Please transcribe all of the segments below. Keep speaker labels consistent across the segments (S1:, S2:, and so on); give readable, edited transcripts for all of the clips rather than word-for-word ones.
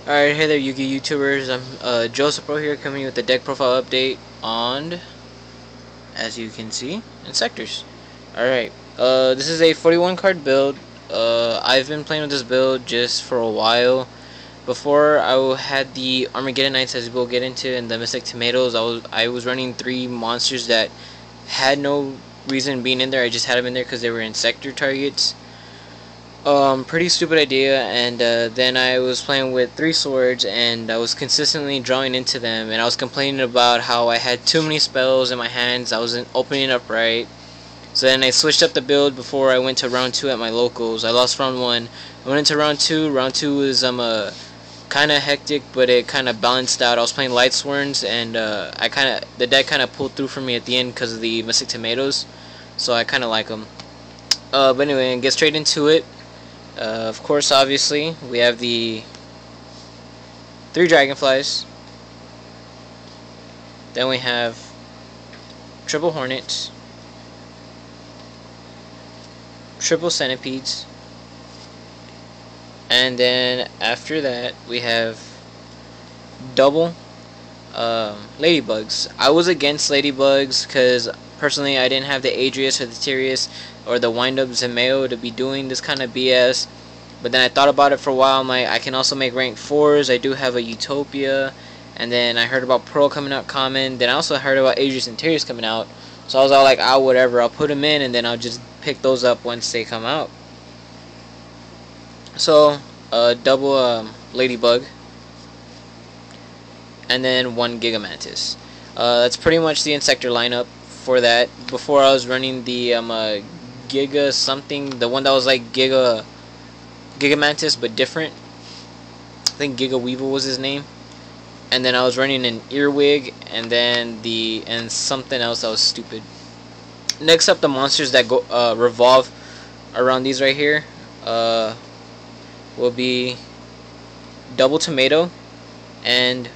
S1: Alright, hey there Yugi YouTubers, I'm Joseph Pro here coming with the deck profile update on, as you can see, Inzectors. Alright, this is a 41 card build. I've been playing with this build just for a while. Before I had the Armageddon Knights, as we'll get into, and the Mystic Tomatoes. I was running 3 monsters that had no reason being in there. I just had them in there because they were Inzector targets. Pretty stupid idea, and then I was playing with 3 swords, and I was consistently drawing into them, and I was complaining about how I had too many spells in my hands, I wasn't opening up right. So then I switched up the build before I went to round 2 at my locals. I lost round 1, I went into round 2, round 2 was kinda hectic, but it kinda balanced out. I was playing light swords, and the deck kinda pulled through for me at the end because of the Mystic Tomatoes, so I kinda like them. But anyway, get straight into it. Of course, obviously, we have the 3 dragonflies. Then we have triple hornets, triple centipedes, and then after that we have double ladybugs. I was against ladybugs because personally I didn't have the Adrius or the Tyrius or the wind-up Zemeo to be doing this kind of BS. But then I thought about it for a while. I can also make rank 4s. I do have a Utopia, and then I heard about Pearl coming out common. Then I also heard about Adrius and Tyrius coming out. So I was all like, ah, whatever, I'll put them in, and then I'll just pick those up once they come out. So double ladybug, and then 1 Gigamantis. That's pretty much the Inzector lineup for that. Before I was running the Giga something, the one that was like Gigamantis but different. I think Giga Weevil was his name. And then I was running an earwig, and then something else that was stupid. Next up, the monsters that go revolve around these right here will be Double Tomato and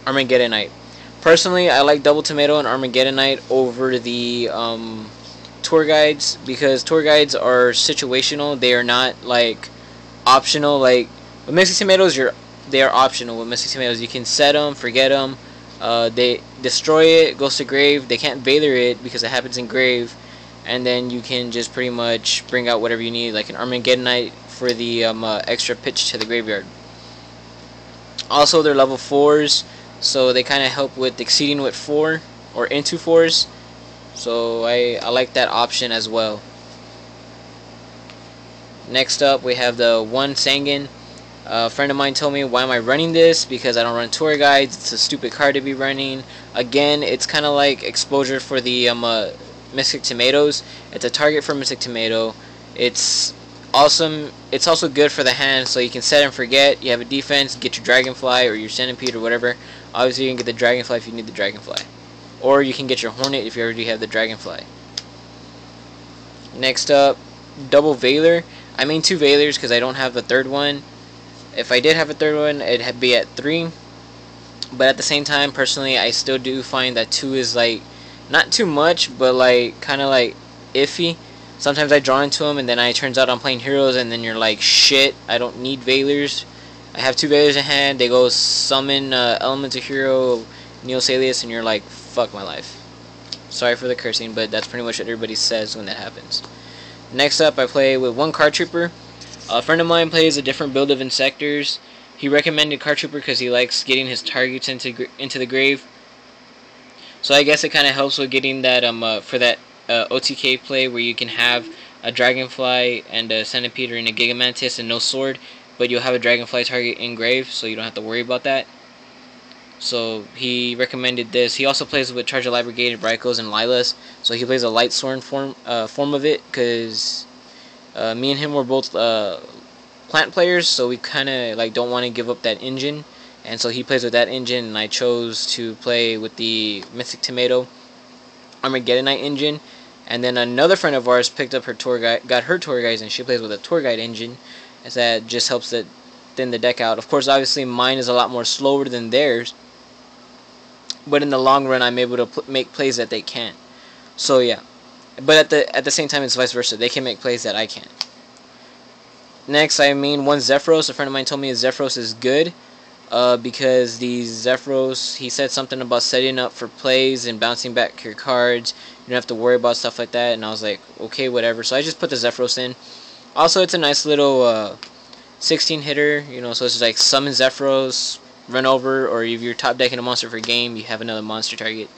S1: Armageddonite. Personally, I like Double Tomato and Armageddonite over the tour guides, because tour guides are situational. They are not like optional. Like with Mystic Tomatoes, they are optional. With Mystic Tomatoes, you can set them, forget them. They destroy it, goes to grave. They can't Valor it because it happens in grave, and then you can just pretty much bring out whatever you need, like an Armageddonite for the extra pitch to the graveyard. Also, they're level 4s, so they kind of help with exceeding with 4 or into 4s. So I like that option as well. Next up, we have the 1 Sangan. A friend of mine told me, why am I running this? Because I don't run tour guides. It's a stupid card to be running. Again, it's kind of like exposure for the Mystic Tomatoes. It's a target for Mystic Tomato. It's awesome. It's also good for the hand, so you can set and forget. You have a defense, get your Dragonfly or your Centipede or whatever. Obviously, you can get the Dragonfly if you need the Dragonfly. Or you can get your Hornet if you already have the Dragonfly. Next up, double Valor. I mean 2 Valors because I don't have the 3rd one. If I did have a 3rd one, it'd be at 3. But at the same time, personally, I still do find that 2 is like not too much, but like kind of like iffy. Sometimes I draw into them, and then it turns out I'm playing heroes, and then you're like, shit, I don't need Valors. I have 2 Valors in hand. They go summon Elemental Hero, Neosalius, and you're like, fuck my life. Sorry for the cursing, but that's pretty much what everybody says when that happens. Next up, I play with 1 Card Trooper. A friend of mine plays a different build of Inzectors. He recommended Card Trooper because he likes getting his targets into the grave. So I guess it kind of helps with getting that for that OTK play where you can have a Dragonfly and a Centipede and a Gigamantis and no sword, but you'll have a Dragonfly target in grave, so you don't have to worry about that. So he recommended this. He also plays with Charge of Light Brigade, Bricos, and Lilas. So he plays a light sword form of it, because me and him were both plant players, so we kind of like don't want to give up that engine. And so he plays with that engine, and I chose to play with the Mystic Tomato Armageddonite engine. And then another friend of ours picked up her tour guide, got her tour guides, and she plays with a tour guide engine, as that just helps it thin the deck out. Of course, obviously mine is a lot more slower than theirs, but in the long run, I'm able to make plays that they can't. So yeah, but at the same time, it's vice versa. They can make plays that I can't. Next, I mean one Zephyros. A friend of mine told me Zephyros is good. Because the Zephyros, he said something about setting up for plays and bouncing back your cards. You don't have to worry about stuff like that. And I was like, okay, whatever. So I just put the Zephyros in. Also, it's a nice little 16 hitter. You know, so it's like summon Zephyros, run over, or if you're top decking a monster for a game, you have another monster target.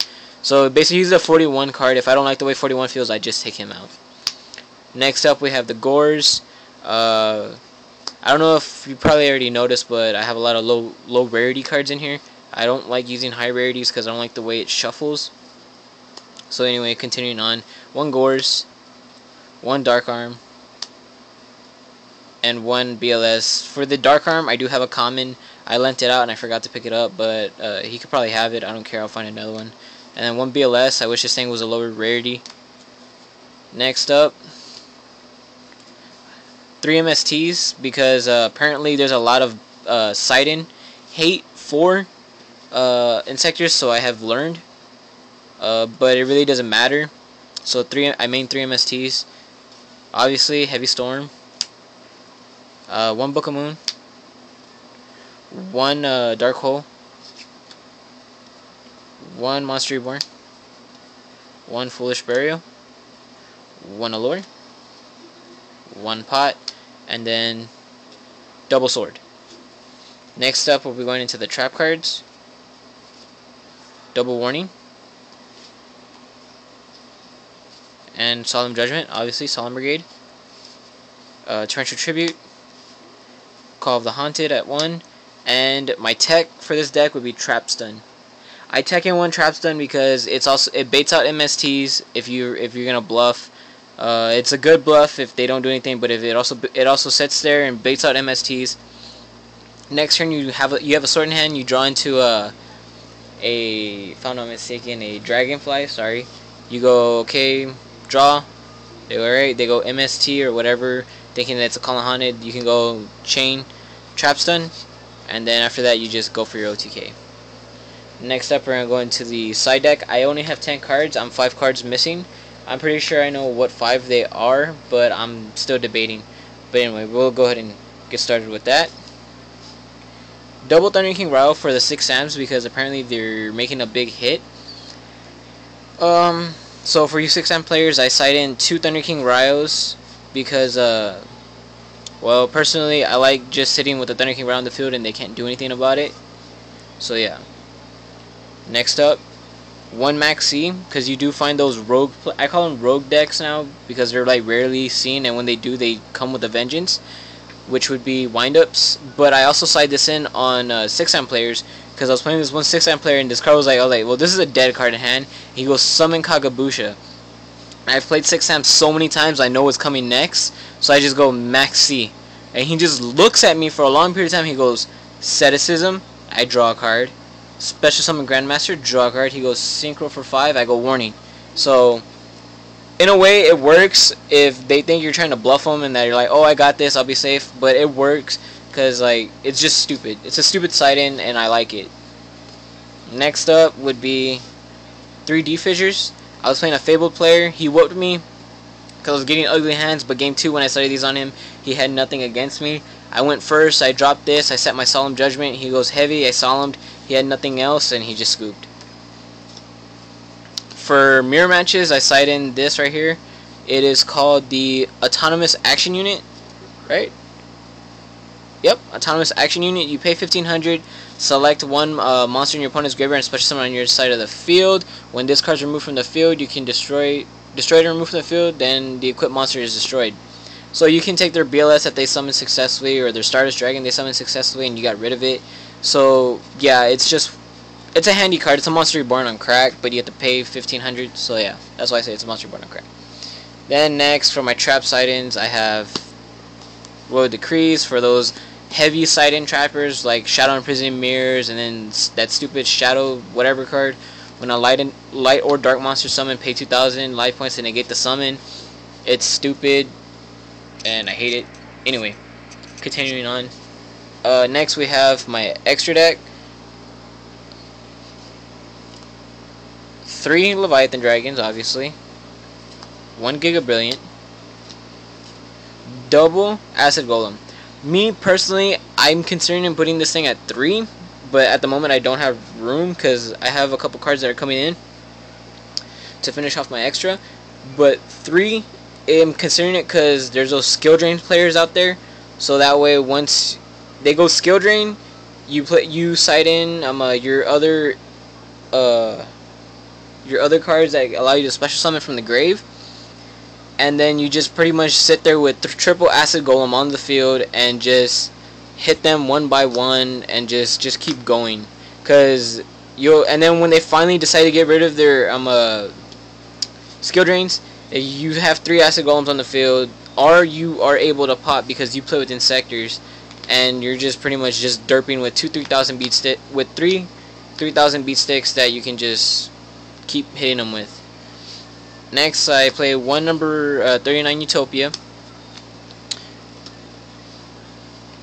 S1: So basically, he's a 41 card. If I don't like the way 41 feels, I just take him out. Next up, we have the Gores. I don't know if you probably already noticed, but I have a lot of low rarity cards in here. I don't like using high rarities because I don't like the way it shuffles. So anyway, continuing on. One Gores, one Dark Arm, and one BLS. For the Dark Arm, I do have a common. I lent it out and I forgot to pick it up, but he could probably have it. I don't care, I'll find another one. And then one BLS, I wish this thing was a lower rarity. Next up, 3 MSTs, because apparently there's a lot of Sidon hate for Inzectors, so I have learned. But it really doesn't matter. So I main 3 MSTs. Obviously, Heavy Storm. One Book of Moon. One Dark Hole. One Monster Reborn. One Foolish Burial. One Allure. One Pot. And then Double Sword. Next up, we'll be going into the trap cards. Double Warning. And Solemn Judgment, obviously, Solemn Brigade. Torrential Tribute. Call of the Haunted at 1. And my tech for this deck would be Trap Stun. I tech in one Trap Stun because it baits out MSTs if you're gonna bluff. It's a good bluff if they don't do anything, but if it also sits there and baits out MSTs. Next turn you have a sword in hand. You draw into if I'm not mistaken, a Dragonfly. Sorry. You go okay, draw. They go alright. They go MST or whatever, thinking that it's a Call of Haunted. You can go chain, Trap Stun, and then after that you just go for your OTK. Next up, we're gonna go into the side deck. I only have 10 cards. I'm 5 cards missing. I'm pretty sure I know what 5 they are, but I'm still debating. But anyway, we'll go ahead and get started with that. Double Thunder King Rao for the 6 Sams because apparently they're making a big hit. So for you 6 Sam players, I cite in 2 Thunder King Raos because, well, personally, I like just sitting with the Thunder King Rao on the field and they can't do anything about it. So yeah. Next up, 1 Max C, because you do find those rogue, I call them rogue decks now because they're like rarely seen, and when they do, they come with a vengeance, which would be windups. But I also side this in on 6-am players because I was playing this one 6-am player and this card was like, well, this is a dead card in hand. He goes Summon Kagabusha. I've played 6-am so many times, I know what's coming next, so I just go Max C, and he just looks at me for a long period of time. He goes Asceticism, I draw a card. Special Summon Grandmaster, draw a card. He goes Synchro for 5, I go Warning. So in a way it works if they think you're trying to bluff them and that you're like, oh, I got this, I'll be safe. But it works because like it's just stupid. It's a stupid side in and I like it. Next up would be 3D Fissures. I was playing a Fabled player. He whooped me because I was getting ugly hands, but game 2 when I started these on him, he had nothing against me. I went first, I dropped this, I set my Solemn Judgment, he goes heavy, I solemned, he had nothing else, and he just scooped. For mirror matches, I cite in this right here. It is called the Autonomous Action Unit, right? Yep, Autonomous Action Unit. You pay 1500, select one monster in your opponent's graveyard and special summon on your side of the field. When this card is removed from the field, you can destroy it and remove from the field, then the equipped monster is destroyed. So you can take their BLS that they summon successfully, or their Stardust Dragon they summon successfully, and you got rid of it. So yeah, it's a handy card. It's a Monster Reborn on crack, but you have to pay 1500. So yeah, that's why I say it's a Monster Reborn on crack. Then next, for my trap side-ins, I have Royal Decrees for those heavy side-in trappers like Shadow Imprisoning Mirrors, and then that stupid Shadow whatever card. When a light or dark monster summon, pay 2000 life points to negate the summon. It's stupid, and I hate it. Anyway, continuing on. Next we have my extra deck. 3 Leviathan Dragons, obviously. 1 Giga Brilliant. Double Acid Golem. Me personally, I'm considering putting this thing at 3, but at the moment I don't have room because I have a couple cards that are coming in to finish off my extra. But 3, I'm considering it because there's those skill drain players out there, so that way once they go skill drain, you side in your other cards that allow you to special summon from the grave, and then you just pretty much sit there with triple acid golem on the field and just hit them one by one and just keep going, cause and then when they finally decide to get rid of their skill drains, you have 3 acid golems on the field, or you are able to pop because you play with Inzectors, and you're just pretty much just derping with 3,000 beat stick with 3,000 beat sticks that you can just keep hitting them with. Next, I play one number 39 Utopia,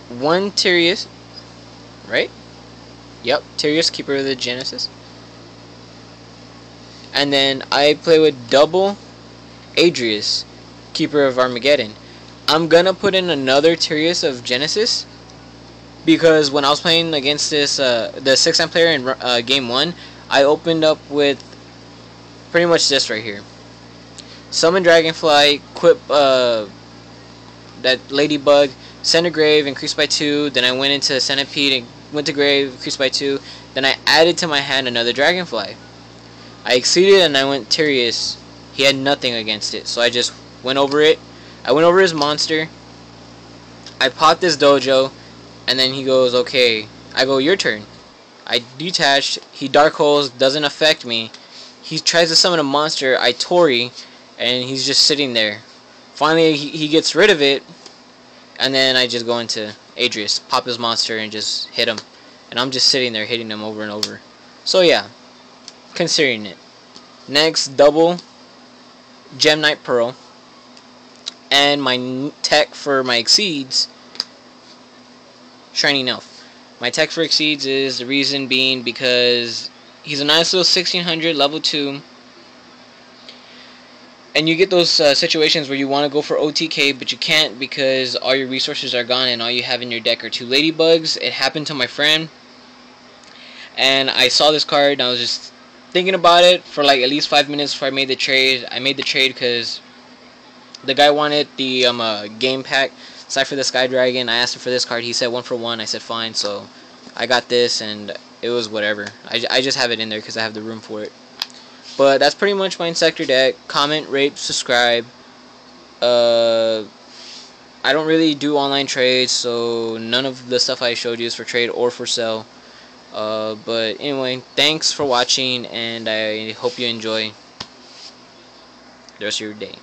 S1: one Tyrius, right? Yep, Tyrius, Keeper of the Genesis. And then I play with double Adrius, Keeper of Armageddon. I'm gonna put in another Tyrius of Genesis because when I was playing against this the 6-time player in game 1, I opened up with pretty much this right here. Summon Dragonfly, equip that Ladybug, send a Grave, increase by 2, then I went into Centipede and went to Grave, increased by 2, then I added to my hand another Dragonfly. I exceeded and I went Tyrius. He had nothing against it, so I just went over it. I went over his monster, I popped his dojo, and then he goes, okay. I go, your turn. I detached, he Dark Holes, doesn't affect me. He tries to summon a monster, I Tori, and he's just sitting there. Finally, he gets rid of it, and then I just go into Adrius, pop his monster, and just hit him. And I'm just sitting there hitting him over and over. So yeah, considering it. Next, double Gem Knight Pearl. And my tech for my Exceeds, Shining Elf. My tech for Exceeds is the reason being because he's a nice little 1600 level 2. And you get those situations where you want to go for OTK, but you can't because all your resources are gone and all you have in your deck are 2 Ladybugs. It happened to my friend. And I saw this card and I was just thinking about it for like at least 5 minutes before I made the trade. I made the trade because the guy wanted the game pack, aside for the Sky Dragon. I asked him for this card. He said 1 for 1. I said fine, so I got this, and it was whatever. I just have it in there because I have the room for it. But that's pretty much my Inzector deck. Comment, rate, subscribe. I don't really do online trades, so none of the stuff I showed you is for trade or for sale. But anyway, thanks for watching, and I hope you enjoy the rest of your day.